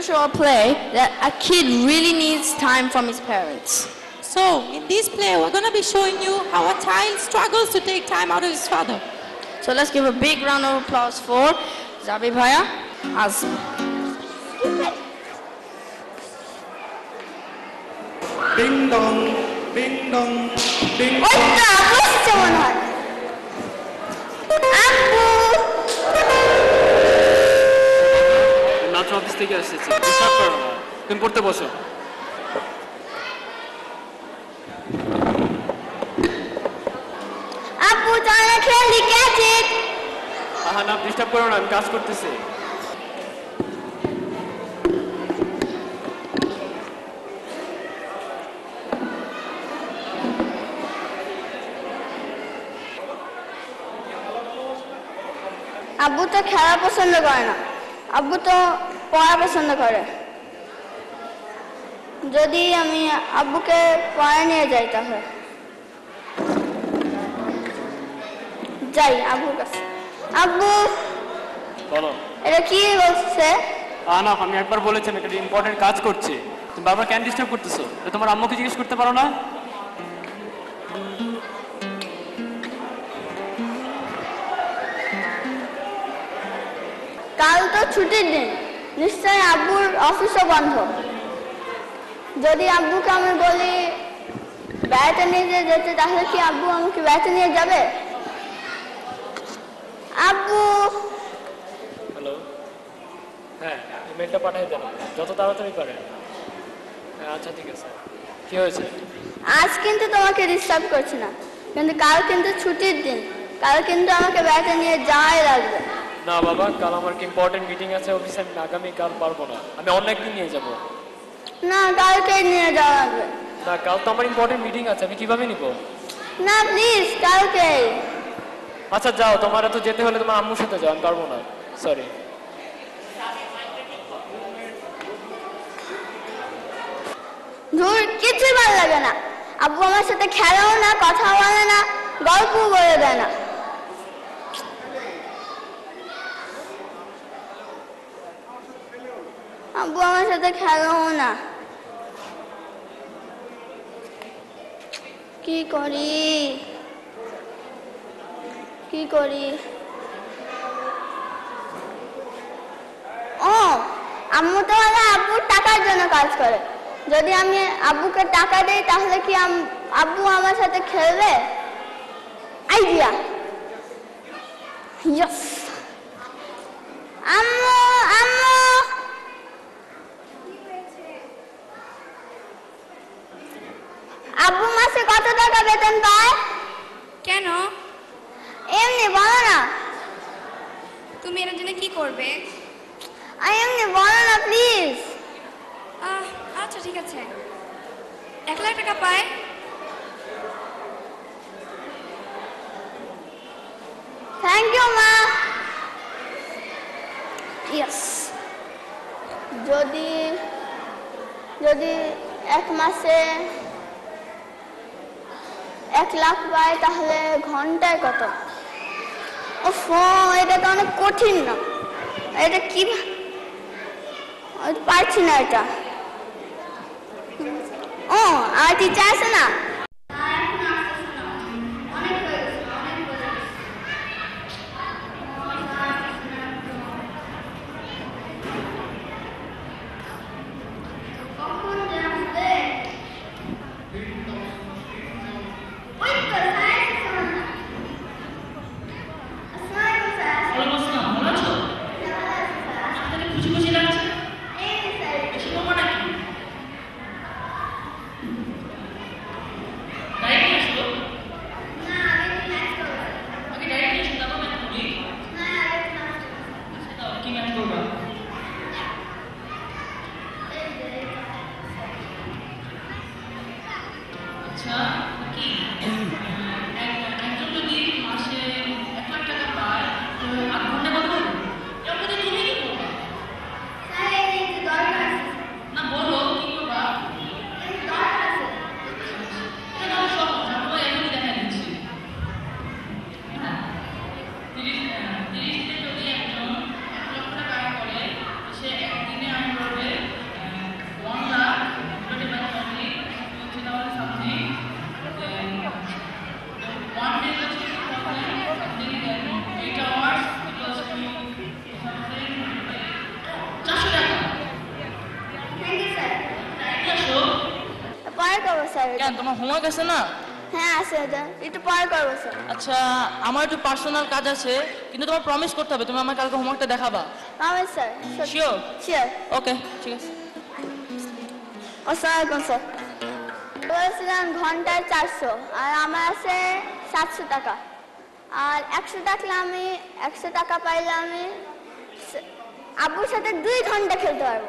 show a play that a kid really needs time from his parents. So, in this play, we're going to be showing you how a child struggles to take time out of his father. So let's give a big round of applause for Zabi Bhaiya, Azm. Ding dong, ding dong, ding dong. ওইটা বসছে মনে হয় আব্বু নাচ office থেকে এসেছি disturb করো না তুমি পড়তে বসো আব্বু চলে খেলি ক্যাচ ইট আহা না ডিস্টার্ব করো না আমি কাজ করতেছি আব্বু তো খেলা পছন্দ করে না আব্বু তো পড়া পছন্দ করে যদি আমি আব্বুকে পড়া নিয়ে যাই তাহলে যাই আব্বুর কাছে আব্বু বলো এটা কি বলছে না আমি একবার বলেছি আমি একটা ইম্পর্টেন্ট কাজ করছি তুমি বারবার কেন ডিস্টার্ব করতেছো তোমার আম্মুকে জিজ্ঞেস করতে পারো না কাল তো ছুটির দিন নিশ্চয়ই আব্বুর অফিসও বন্ধ যদি আব্বুকে আমি বলি বেড়াতে নিয়ে যেতে তাহলে কি আব্বু আমাকে বেড়াতে নিয়ে যাবে আব্বু হ্যালো হ্যাঁ ইমেলটা পাঠিয়ে দেন যত তাড়াতাড়ি পারেন আচ্ছা ঠিক আছে কি হয়েছে আজ কিন্তু তোমাকে ডিস্টার্ব করছি না কিন্তু কাল কিন্তু ছুটির দিন কাল কিন্তু আমাকে বেড়াতে নিয়ে যাওয়াই লাগবে না বাবা কাল আমার কি ইম্পর্টেন্ট মিটিং আছে অফিসে আমি আগামী কাল পারবো না আমি অন্য একদিন নিয়ে যাব না কালকে নিয়ে যাওয়া লাগবে না কাল তো আমার ইম্পর্টেন্ট মিটিং আছে আমি কিভাবে নিব না প্লিজ কালকে আচ্ছা যাও তোমার তো যেতে হলে তোমার আম্মুর সাথে যাও আমি পারবো না সরি ধুর কিছুই ভালো লাগে না আব্বু আমার সাথে খেলাও না কথা বলে না গল্পও বলে দেয় না আব্বু আমার সাথে খেলাও না কি করি কি করি ও আম্মু তো আব্বুর টাকার জন্য কাজ করে যদি আমি আব্বুকে টাকা দেই তাহলে কি আব্বু আমার সাথে খেলবে আইডিয়া ইয়েস আম্মু আম্মু আব্বু মাসে কত টাকা বেতন পায় কেন এমনি বলো না তুমি এর জন্য কি করবে এমনি বলো না প্লিজ আচ্ছা ঠিক আছে 1 লাখ টাকা পায় থ্যাংক ইউ মা ইয়েস যদি যদি এক মাসে 1 লাখ পায় তাহলে ঘন্টায় কত ওফ এটা তো অনেক কঠিন না এটা কি পারছি না এটা ও আর টিচার আছে না স্যার কেন তোমার হোমওয়ার্ক আছে না? হ্যাঁ আছে এটা একটু পরে করবো স্যার আচ্ছা আমার একটু পার্সোনাল কাজ আছে, কিন্তু তোমার প্রমিস করতে হবে তুমি আমার কালকে হোমওয়ার্কটা দেখাবা। Promise sir sure? Sure okay ঠিক আছে। আসসালামু আলাইকুম স্যার বলেছিলাম ঘন্টায় 400 আর আমার আছে 700 টাকা আর 100 টাকা পাইলে আমি আব্বুর সাথে 2 ঘন্টা খেলতে পারবো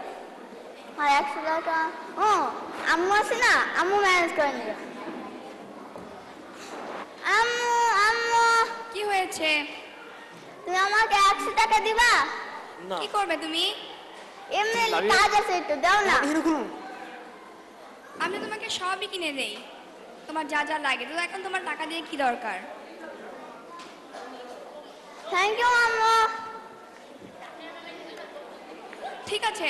আর 100 টাকা ও আম্মু আছে না আম্মু ম্যানেজ করে নিবে আম্মু আম্মু কি হয়েছে? তুমি আমাকে 100 টাকা দিবা কি করবে তুমি? এমনি কাজ আছে একটু দাও না আমি তোমাকে সবই কিনে দেই, তোমার যা যা লাগে, তো এখন তোমার টাকা দিয়ে কি দরকার? থ্যাংক ইউ আম্মু ঠিক আছে,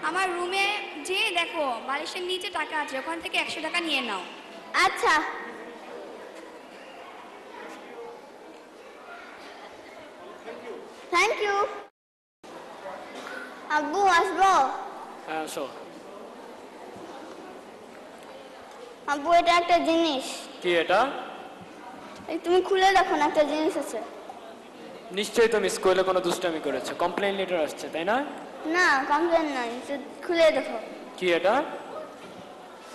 আমার রুমে যে দেখো বালিশের নিচে টাকা আছে, ওখান থেকে 100 টাকা নিয়ে নাও। আচ্ছা থ্যাংক ইউ আব্বু আসবো? হ্যাঁ আসো। আব্বু এটা একটা জিনিস। কি এটা? এই তুমি খুলে দেখো না একটা জিনিস আছে। নিশ্চয়ই তুমি স্কুলে কোনো দুষ্টামি করেছো, কমপ্লেইন লেটার আসছে তাই না? না কমপ্লেন নাই, খুলে দেখো। কি এটা?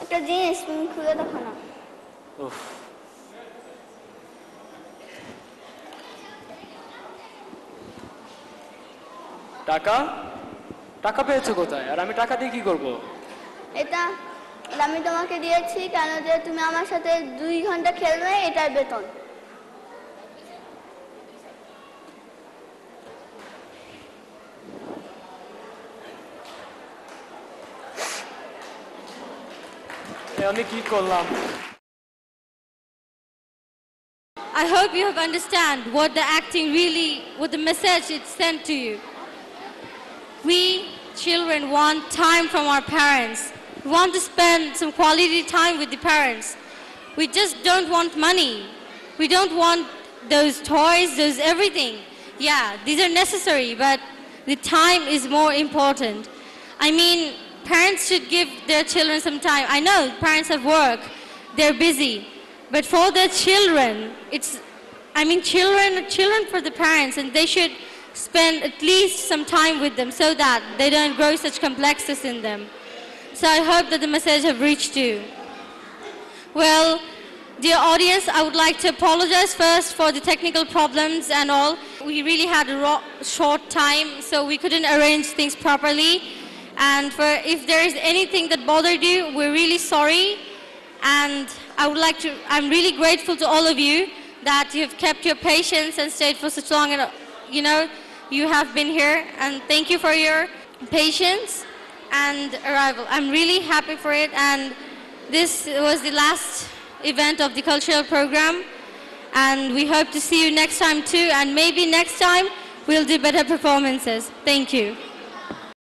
একটা জিনিস, তুমি খুলে দেখো না। উফ টাকা টাকা পেয়েছো কোথায়? আর আমি টাকা দিয়ে কি করব? এটা আমি তোমাকে দিয়েছি কেন যে তুমি আমার সাথে 2 ঘন্টা খেলবে, এটার বেতন। আমি কি করলাম? I hope you have understand what the acting really, what the message it sent to you. We children want time from our parents. We want to spend some quality time with the parents. We just don't want money. We don't want those toys, those everything. Yeah, these are necessary, but the time is more important. I mean, parents should give their children some time. I know parents have work, they're busy. But for their children, children for the parents, and they should spend at least some time with them so that they don't grow such complexes in them. So I hope that the message have reached you. Well, dear audience, I would like to apologize first for the technical problems and all. We really had a short time, so we couldn't arrange things properly. And if there is anything that bothered you, we're really sorry. And I'm really grateful to all of you that you've kept your patience and stayed for such long, and you have been here, and thank you for your patience and arrival. I'm really happy for it, and this was the last event of the cultural program, and we hope to see you next time too, and maybe next time we'll do better performances. Thank you.